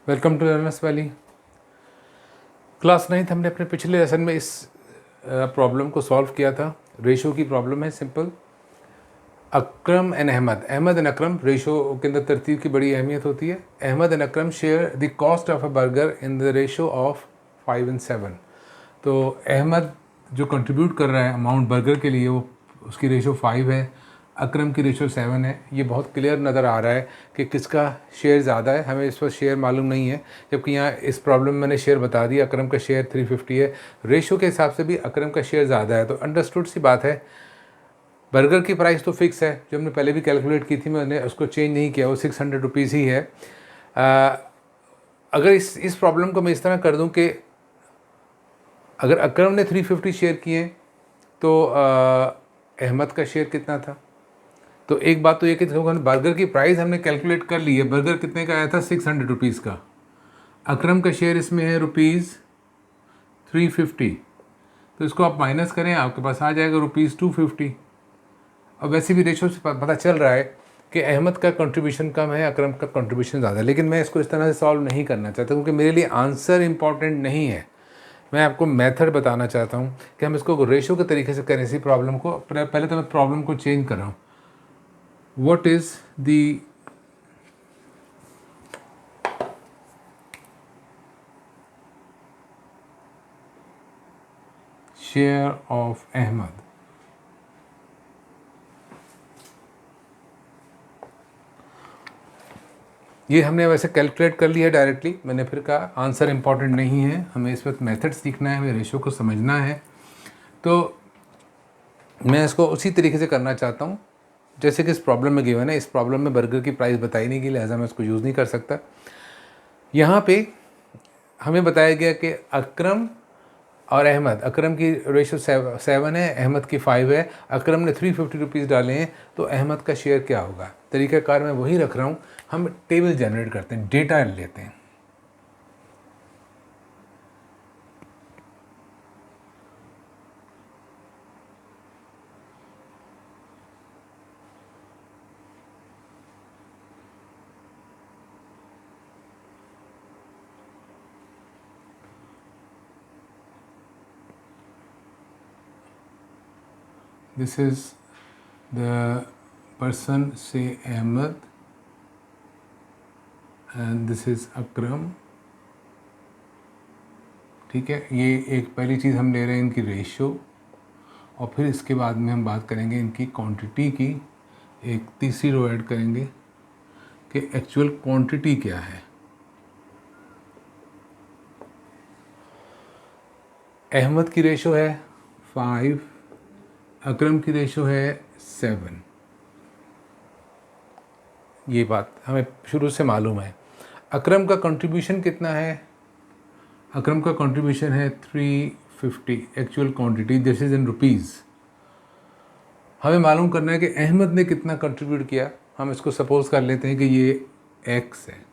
Welcome to Learners Valley. Class 9th हमने अपने पिछले लेसन में इस प्रॉब्लम को सॉल्व किया था। रेशो की प्रॉब्लम है, simple. Akram and Ahmed, Ahmed and Akram, ratio के अंदर तरतीब की बड़ी अहमियत होती है। Ahmed and Akram share the cost of a burger in the ratio of 5 and 7। तो अहमद जो कंट्रीब्यूट कर रहा है अमाउंट बर्गर के लिए, वो उसकी रेशो 5 है, अकरम की रेशो 7 है। ये बहुत क्लियर नज़र आ रहा है कि किसका शेयर ज़्यादा है। हमें इस पर शेयर मालूम नहीं है, जबकि यहाँ इस प्रॉब्लम में मैंने शेयर बता दिया। अकरम का शेयर 350 है, रेशो के हिसाब से भी अकरम का शेयर ज़्यादा है। तो अंडरस्टूड सी बात है, बर्गर की प्राइस तो फिक्स है, जो हमने पहले भी कैलकुलेट की थी, मैंने उसको चेंज नहीं किया, वो 600 रुपीज़ ही है। अगर इस प्रॉब्लम को मैं इस तरह कर दूं कि अगर अकरम ने 350 शेयर किए तो अहमद का शेयर कितना था। तो एक बात तो ये कि बर्गर की प्राइस हमने कैलकुलेट कर ली है। बर्गर कितने का आया था? 600 रुपीज़ का। अकरम का शेयर इसमें है ₹350। तो इसको आप माइनस करें, आपके पास आ जाएगा ₹250। और वैसे भी रेशो से पता चल रहा है कि अहमद का कंट्रीब्यूशन कम है, अकरम का कंट्रीब्यूशन ज़्यादा है। लेकिन मैं इसको इस तरह से सॉल्व नहीं करना चाहता, क्योंकि मेरे लिए आंसर इंपॉर्टेंट नहीं है। मैं आपको मेथड बताना चाहता हूँ कि हम इसको रेशो के तरीके से करें इसी प्रॉब्लम को। पहले तो मैं प्रॉब्लम को चेंज कर रहा हूँ। What is the share of Ahmed. ये हमने वैसे कैलकुलेट कर लिया है डायरेक्टली। मैंने फिर कहा आंसर इंपॉर्टेंट नहीं है, हमें इस वक्त मेथड सीखना है, हमें रेशो को समझना है। तो मैं इसको उसी तरीके से करना चाहता हूँ जैसे कि इस प्रॉब्लम में गिवन है। इस प्रॉब्लम में बर्गर की प्राइस बताई नहीं गई, लिहाजा मैं इसको यूज़ नहीं कर सकता। यहाँ पे हमें बताया गया कि अकरम और अहमद, अकरम की रेशो 7 है, अहमद की 5 है। अकरम ने 350 रुपीज़ डाले हैं, तो अहमद का शेयर क्या होगा। तरीक़ाकार मैं वही रख रहा हूँ। हम टेबल जनरेट करते हैं, डेटा लेते हैं। This is the person, say Ahmed, and this is Akram। ठीक है, ये एक पहली चीज़ हम ले रहे हैं इनकी रेशो, और फिर इसके बाद में हम बात करेंगे इनकी क्वांटिटी की। एक तीसरी रो ऐड करेंगे कि एक्चुअल क्वांटिटी क्या है। अहमद की रेशो है 5, अकरम की रेशो है 7। ये बात हमें शुरू से मालूम है। अकरम का कंट्रीब्यूशन कितना है? अकरम का कंट्रीब्यूशन है 350 actual quantity, this is in rupees. हमें मालूम करना है कि अहमद ने कितना कंट्रीब्यूट किया। हम इसको सपोज कर लेते हैं कि ये x है।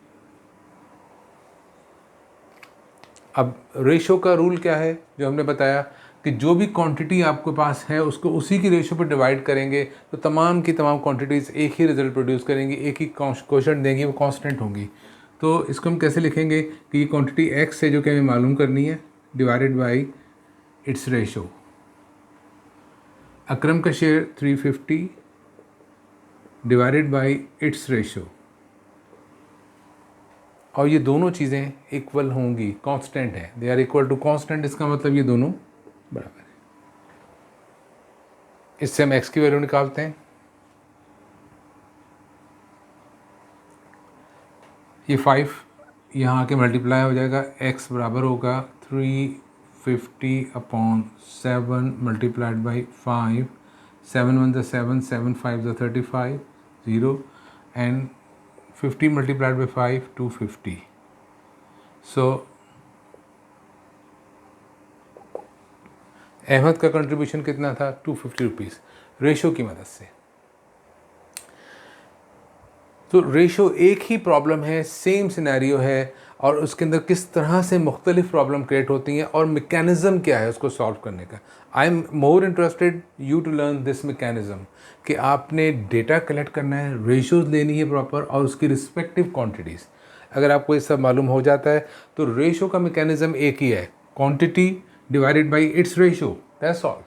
अब रेशो का रूल क्या है जो हमने बताया कि जो भी क्वांटिटी आपके पास है उसको उसी की रेशो पर डिवाइड करेंगे तो तमाम की तमाम क्वांटिटीज़ एक ही रिजल्ट प्रोड्यूस करेंगी, एक ही क्वोशंट देंगी, वो कांस्टेंट होंगी। तो इसको हम कैसे लिखेंगे कि ये क्वांटिटी x है जो कि हमें मालूम करनी है, divided by its ratio. Akram का share 350 divided by its ratio, और ये दोनों चीज़ें इक्वल होंगी, कांस्टेंट है, they are equal to constant. इसका मतलब ये दोनों बराबर है। इससे हम x की वैल्यू निकालते हैं। ये 5 यहाँ आके मल्टीप्लाई हो जाएगा, x बराबर होगा 350/7 मल्टीप्लाइड बाई 5। 7 1 ज़ा 7, 7 5 ज़ा 35, 0, एंड 50 मल्टीप्लाइड बाई 5 250। सो अहमद का कंट्रीब्यूशन कितना था? 250 रुपीज़, रेशो की मदद से। तो रेशो एक ही प्रॉब्लम है, सेम सिनेरियो है, और उसके अंदर किस तरह से मुख्तलिफ प्रॉब्लम क्रिएट होती हैं और मैकेनिज़्म क्या है उसको सॉल्व करने का। I am more interested you to learn this mechanism कि आपने डेटा कलेक्ट करना है, रेशोज़ लेनी है प्रॉपर, और उसकी रिस्पेक्टिव क्वांटिटीज़। अगर आपको ये सब मालूम हो जाता है तो रेशो का मैकेनिज्म एक ही है, quantity divided by it's ratio, that's all.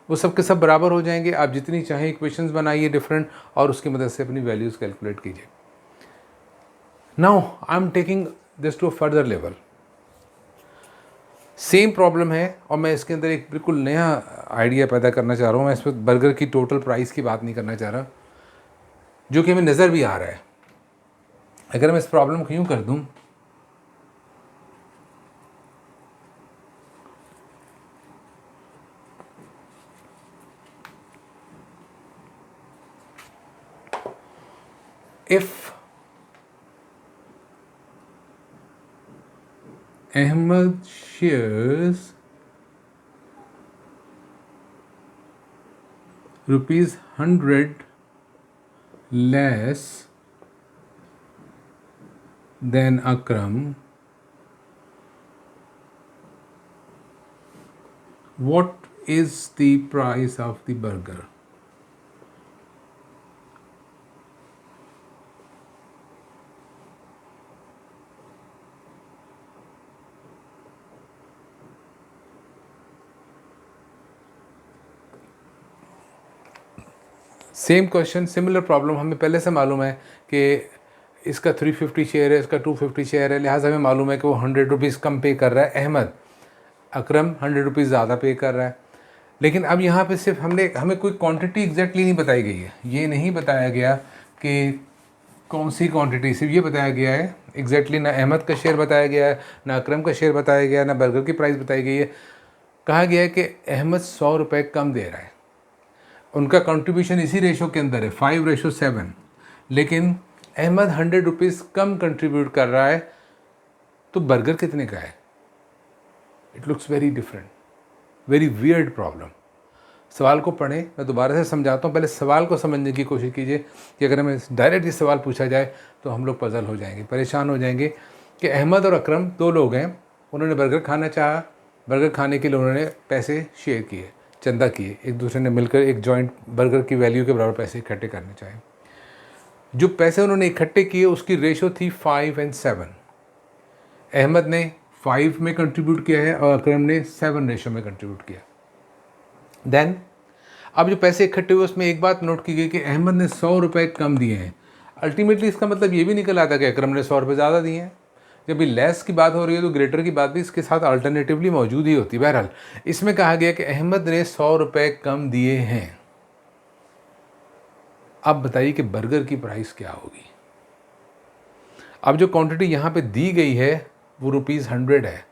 वो सब के सब बराबर हो जाएंगे। आप जितनी चाहें इक्वेशंस बनाइए डिफरेंट और उसकी मदद से अपनी वैल्यूज़ कैलकुलेट कीजिए। Now I am taking this to a further level. Same problem है और मैं इसके अंदर एक बिल्कुल नया आइडिया पैदा करना चाह रहा हूँ। मैं इसमें बर्गर की टोटल प्राइस की बात नहीं करना चाह रहा, जो कि हमें नज़र भी आ रहा है। अगर मैं इस प्रॉब्लम को यूँ कर दूँ, if Ahmed shares ₹100 less than Akram, what is the price of the burger? Same question, similar problem. हमें पहले से मालूम है कि इसका 350 शेयर है, इसका 250 शेयर है, लिहाजा हमें मालूम है कि वो 100 रुपीज़ कम पे कर रहा है अहमद, अकरम 100 रुपीज़ ज़्यादा पे कर रहा है। लेकिन अब यहाँ पे सिर्फ हमें कोई क्वांटिटी एग्जैक्टली नहीं बताई गई है। ये नहीं बताया गया कि कौन सी क्वांटिटी, सिर्फ ये बताया गया है एग्जैक्टली, ना अहमद का शेयर बताया गया है, ना अकरम का शेयर बताया गया है, ना बर्गर की प्राइस बताई गई है। कहा गया है कि अहमद 100 रुपये कम दे रहा है, उनका कंट्रीब्यूशन इसी रेशो के अंदर है 5:7, लेकिन अहमद 100 रुपीज़ कम कंट्रीब्यूट कर रहा है, तो बर्गर कितने का है? It looks very different, very weird problem. सवाल को पढ़ें, मैं दोबारा से समझाता हूँ, पहले सवाल को समझने की कोशिश कीजिए कि अगर हमें डायरेक्ट ये सवाल पूछा जाए तो हम लोग पजल हो जाएंगे, परेशान हो जाएंगे कि अहमद और अकरम 2 लोग हैं, उन्होंने बर्गर खाना चाहा, बर्गर खाने के लिए उन्होंने पैसे शेयर किए, चंदा किए, एक दूसरे ने मिलकर एक जॉइंट बर्गर की वैल्यू के बराबर पैसे इकट्ठे करने चाहे। जो पैसे उन्होंने इकट्ठे किए उसकी रेशो थी 5:7। अहमद ने 5 में कंट्रीब्यूट किया है और अकरम ने 7 रेशो में कंट्रीब्यूट किया। देन अब जो पैसे इकट्ठे हुए उसमें एक बात नोट की गई कि अहमद ने 100 रुपये कम दिए हैं। अल्टीमेटली इसका मतलब ये भी निकल आता कि अकरम ने 100 रुपये ज़्यादा दिए हैं। जब भी लेस की बात हो रही है तो ग्रेटर की बात भी इसके साथ अल्टरनेटिवली मौजूद ही होती है। बहरहाल इसमें कहा गया कि अहमद ने 100 रुपये कम दिए हैं। अब बताइए कि बर्गर की प्राइस क्या होगी। अब जो क्वांटिटी यहाँ पे दी गई है वो ₹100 है,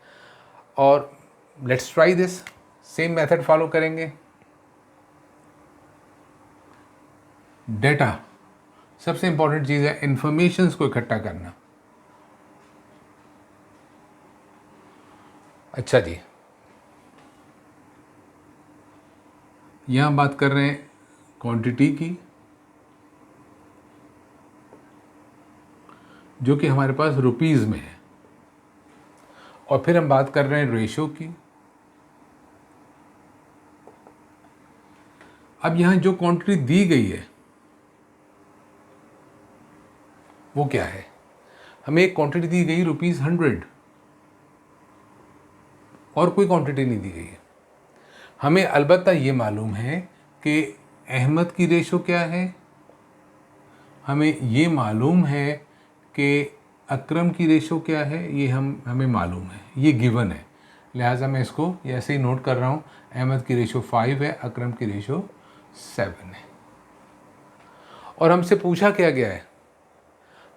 और let's try this, same method follow करेंगे। डेटा सबसे इंपॉर्टेंट चीज़ है, इंफॉर्मेशंस को इकट्ठा करना। अच्छा जी, यहाँ बात कर रहे हैं क्वांटिटी की, जो कि हमारे पास रुपीज़ में है, और फिर हम बात कर रहे हैं रेशो की। अब यहाँ जो क्वांटिटी दी गई है वो क्या है? हमें एक क्वांटिटी दी गई ₹100, और कोई क्वांटिटी नहीं दी गई है। हमें अलबत्ता ये मालूम है कि अहमद की रेशो क्या है, हमें ये मालूम है कि अकरम की रेशो क्या है, ये हमें मालूम है, ये गिवन है। लिहाजा मैं इसको ऐसे ही नोट कर रहा हूँ, अहमद की रेशो 5 है, अकरम की रेशो 7 है। और हमसे पूछा क्या गया है?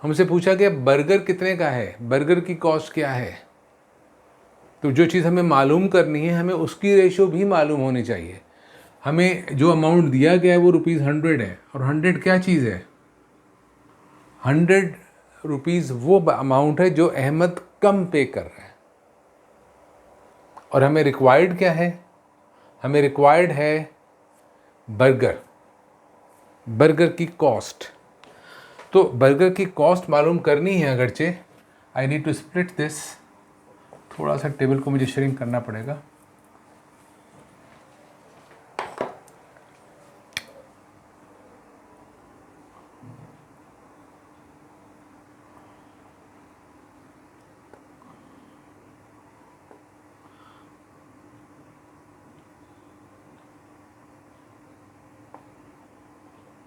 हमसे पूछा गया बर्गर कितने का है, बर्गर की कॉस्ट क्या है। तो जो चीज़ हमें मालूम करनी है, हमें उसकी रेशो भी मालूम होनी चाहिए। हमें जो अमाउंट दिया गया है वो ₹100 है, और 100 क्या चीज़ है? 100 रुपीज़ वो अमाउंट है जो अहमद कम पे कर रहा है। और हमें रिक्वायर्ड क्या है? हमें रिक्वायर्ड है बर्गर की कॉस्ट। तो बर्गर की कॉस्ट मालूम करनी है, अगरचे I need to split this, थोड़ा सा टेबल को मुझे श्रिंक करना पड़ेगा।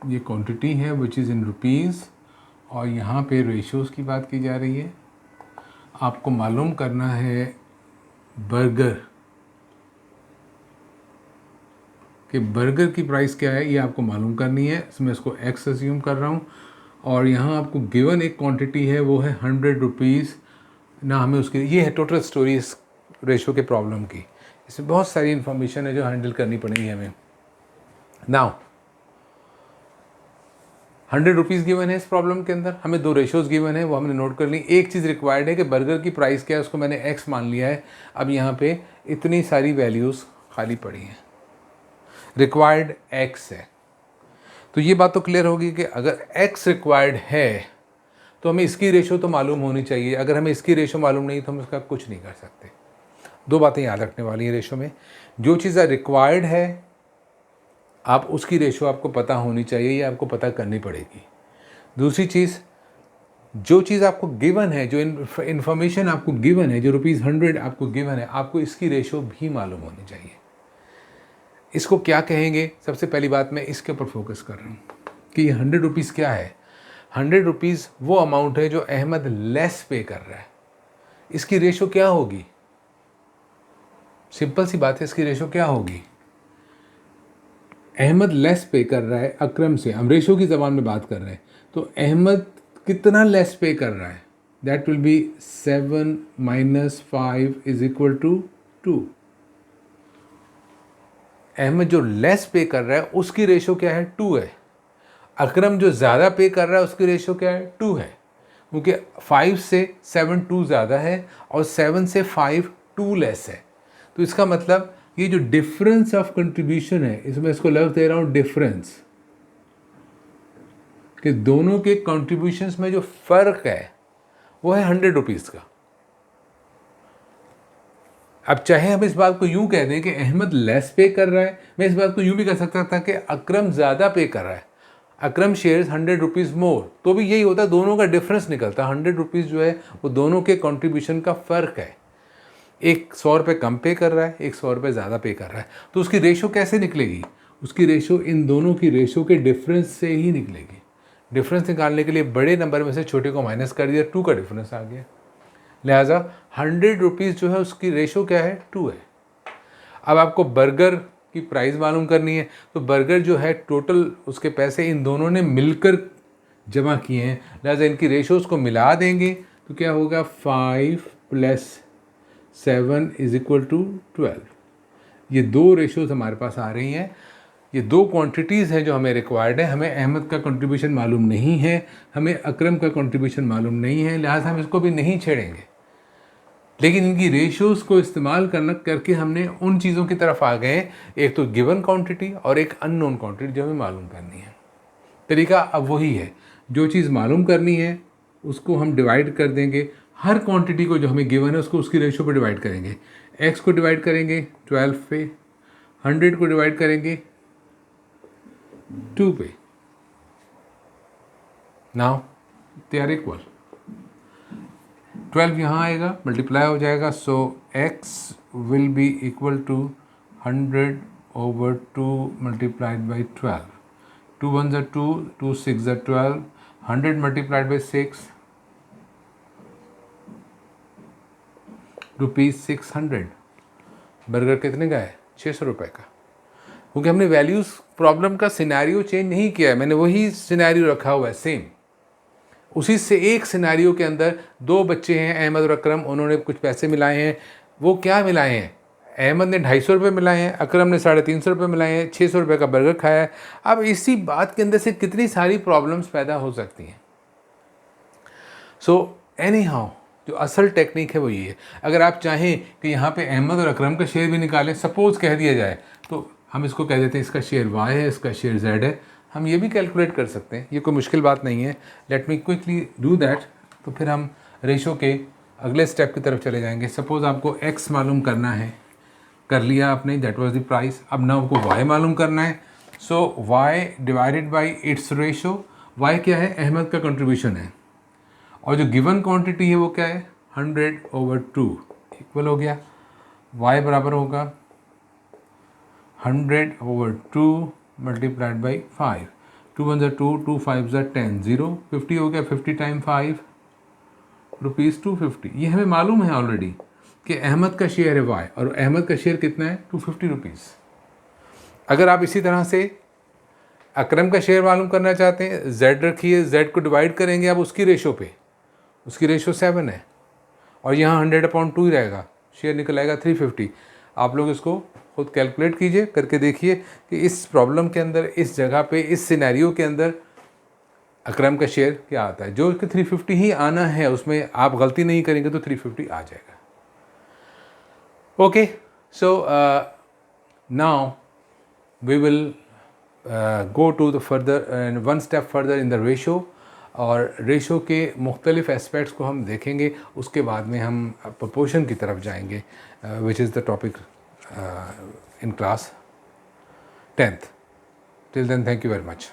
ये क्वांटिटी है विच इज़ इन रुपीज़, और यहाँ पे रेशियोज़ की बात की जा रही है। आपको मालूम करना है बर्गर कि बर्गर की प्राइस क्या है, ये आपको मालूम करनी है। मैं इसको एक्स अज्यूम कर रहा हूँ, और यहाँ आपको गिवन एक क्वांटिटी है वो है 100 रुपीज़ ना। हमें उसकी, ये है टोटल स्टोरी इस रेशो के प्रॉब्लम की। इसमें बहुत सारी इन्फॉर्मेशन है जो हैंडल करनी पड़ेगी हमें। नाउ 100 रुपीज़ गिवन है इस प्रॉब्लम के अंदर, हमें दो रेशोज़ गिवन है, वो हमने नोट कर ली। एक चीज़ रिक्वायर्ड है कि बर्गर की प्राइस क्या है, उसको मैंने एक्स मान लिया है। अब यहाँ पे इतनी सारी वैल्यूज़ खाली पड़ी हैं, रिक्वायर्ड एक्स है। तो ये बात तो क्लियर होगी कि अगर एक्स रिक्वायर्ड है तो हमें इसकी रेशो तो मालूम होनी चाहिए। अगर हमें इसकी रेशो मालूम नहीं तो हम इसका कुछ नहीं कर सकते। दो बातें याद रखने वाली हैं रेशो में। जो चीज़ रिक्वायर्ड है आप उसकी रेशो आपको पता होनी चाहिए, ये आपको पता करनी पड़ेगी। दूसरी चीज़, जो चीज़ आपको गिवन है, जो इन्फॉर्मेशन आपको गिवन है, जो ₹100 आपको गिवन है, आपको इसकी रेशो भी मालूम होनी चाहिए। इसको क्या कहेंगे? सबसे पहली बात मैं इसके ऊपर फोकस कर रहा हूँ कि ये 100 रुपीज़ क्या है। 100 रुपीज़ वो अमाउंट है जो अहमद लेस पे कर रहा है। इसकी रेशो क्या होगी? सिंपल सी बात है, इसकी रेशो क्या होगी? अहमद लेस पे कर रहा है अकरम से, हम रेशो की ज़बान में बात कर रहे हैं, तो अहमद कितना लेस पे कर रहा है? That will be 7 - 5 = 2। अहमद जो लेस पे कर रहा है उसकी रेशो क्या है? 2 है। अकरम जो ज़्यादा पे कर रहा है उसकी रेशो क्या है? 2 है, क्योंकि 5 से 7 2 ज़्यादा है और 7 से 5 2 लेस है। तो इसका मतलब ये जो डिफरेंस ऑफ कंट्रीब्यूशन है, इसमें इसको लफ्ज़ दे रहा हूँ डिफरेंस, कि दोनों के कंट्रीब्यूशंस में जो फ़र्क है वो है 100 रुपीज़ का। अब चाहे हम इस बात को यूं कह दें कि अहमद लेस पे कर रहा है, मैं इस बात को यूं भी कर सकता था कि अकरम ज़्यादा पे कर रहा है, अकरम शेयर्स 100 रुपीज़ मोर, तो भी यही होता, दोनों का डिफरेंस निकलता। 100 रुपीज़ जो है वो दोनों के कंट्रीब्यूशन का फ़र्क है। एक 100 रुपये कम पे कर रहा है, एक 100 रुपये ज़्यादा पे कर रहा है, तो उसकी रेशो कैसे निकलेगी? उसकी रेशो इन दोनों की रेशो के डिफरेंस से ही निकलेगी। डिफरेंस निकालने के लिए बड़े नंबर में से छोटे को माइनस कर दिया, 2 का डिफरेंस आ गया। लिहाजा 100 रुपीज़ जो है उसकी रेशो क्या है? 2 है। अब आपको बर्गर की प्राइस मालूम करनी है, तो बर्गर जो है टोटल उसके पैसे इन दोनों ने मिलकर जमा किए हैं, लिहाजा इनकी रेशोज़ को मिला देंगे तो क्या होगा? 5 + 7 = 12। ये दो रेशोज़ हमारे पास आ रही हैं। ये दो क्वांटिटीज़ हैं जो हमें रिक्वायर्ड है। हमें अहमद का कंट्रीब्यूशन मालूम नहीं है, हमें अकरम का कंट्रीब्यूशन मालूम नहीं है, लिहाजा हम इसको भी नहीं छेड़ेंगे। लेकिन इनकी रेशियोज़ को इस्तेमाल करके हमने उन चीज़ों की तरफ आ गए, एक तो गिवन क्वांटिटी और एक अननोन क्वांटिटी जो हमें मालूम करनी है। तरीका अब वही है, जो चीज़ मालूम करनी है उसको हम डिवाइड कर देंगे, हर क्वांटिटी को जो हमें गिवन है उसको उसकी रेशियो पे डिवाइड करेंगे। x को डिवाइड करेंगे 12 पे, 100 को डिवाइड करेंगे 2 पे। Now they are equal. 12 यहाँ आएगा, मल्टीप्लाई हो जाएगा, so x will be equal to 100/2 multiplied by 12। 2 1 ज़ा 2, 2 6 ज़ा 12, 100 मल्टीप्लाइड बाई 6 ₹600। बर्गर कितने का है? 600 रुपये का, क्योंकि हमने वैल्यूज़ प्रॉब्लम का सिनेरियो चेंज नहीं किया है, मैंने वही सिनेरियो रखा हुआ है सेम। उसी से एक सिनेरियो के अंदर दो बच्चे हैं अहमद और अकरम, उन्होंने कुछ पैसे मिलाए हैं। वो क्या मिलाए हैं? अहमद ने 250 रुपये मिलाए हैं, अकरम ने 350 रुपये मिलाए हैं, 600 रुपये का बर्गर खाया है। अब इसी बात के अंदर से कितनी सारी प्रॉब्लम्स पैदा हो सकती हैं। सो एनी हाउ जो असल टेक्निक है वो ये है। अगर आप चाहें कि यहाँ पे अहमद और अकरम का शेयर भी निकालें, सपोज़ कह दिया जाए, तो हम इसको कह देते हैं इसका शेयर y है, इसका शेयर z है। हम ये भी कैलकुलेट कर सकते हैं, ये कोई मुश्किल बात नहीं है। Let me quickly do that. तो फिर हम रेशो के अगले स्टेप की तरफ चले जाएंगे। सपोज़ आपको x मालूम करना है, कर लिया आपने, दैट वाज द प्राइस। अब ना आपको y मालूम करना है, सो y divided by its ratio. y क्या है? अहमद का कंट्रीब्यूशन है, और जो गिवन क्वांटिटी है वो क्या है? 100/2 इक्वल हो गया। y बराबर होगा 100/2 मल्टीप्लाइड बाई 5। 2 1 2, 2 5 10, 0, 50 हो गया, 50 टाइम 5 रुपीज़ 250। ये हमें मालूम है ऑलरेडी कि अहमद का शेयर है वाई, और अहमद का शेयर कितना है 250 रुपीज़। अगर आप इसी तरह से अकरम का शेयर मालूम करना चाहते हैं, जेड रखिए, जेड को डिवाइड करेंगे आप उसकी रेशो पे, उसकी रेशो 7 है, और यहाँ 100/2 ही रहेगा, शेयर निकल आएगा 350। आप लोग इसको खुद कैलकुलेट कीजिए, करके देखिए कि इस प्रॉब्लम के अंदर, इस जगह पे, इस सिनेरियो के अंदर अकरम का शेयर क्या आता है। जो कि 350 ही आना है, उसमें आप गलती नहीं करेंगे तो 350 आ जाएगा। Okay, so now we will go to the further, 1 step further in the ratio, और रेशो के मुख्तलिफ एस्पेक्ट्स को हम देखेंगे। उसके बाद में हम प्रोपोर्शन की तरफ जाएंगे, which is the topic in class 10th. Till then, thank you very much.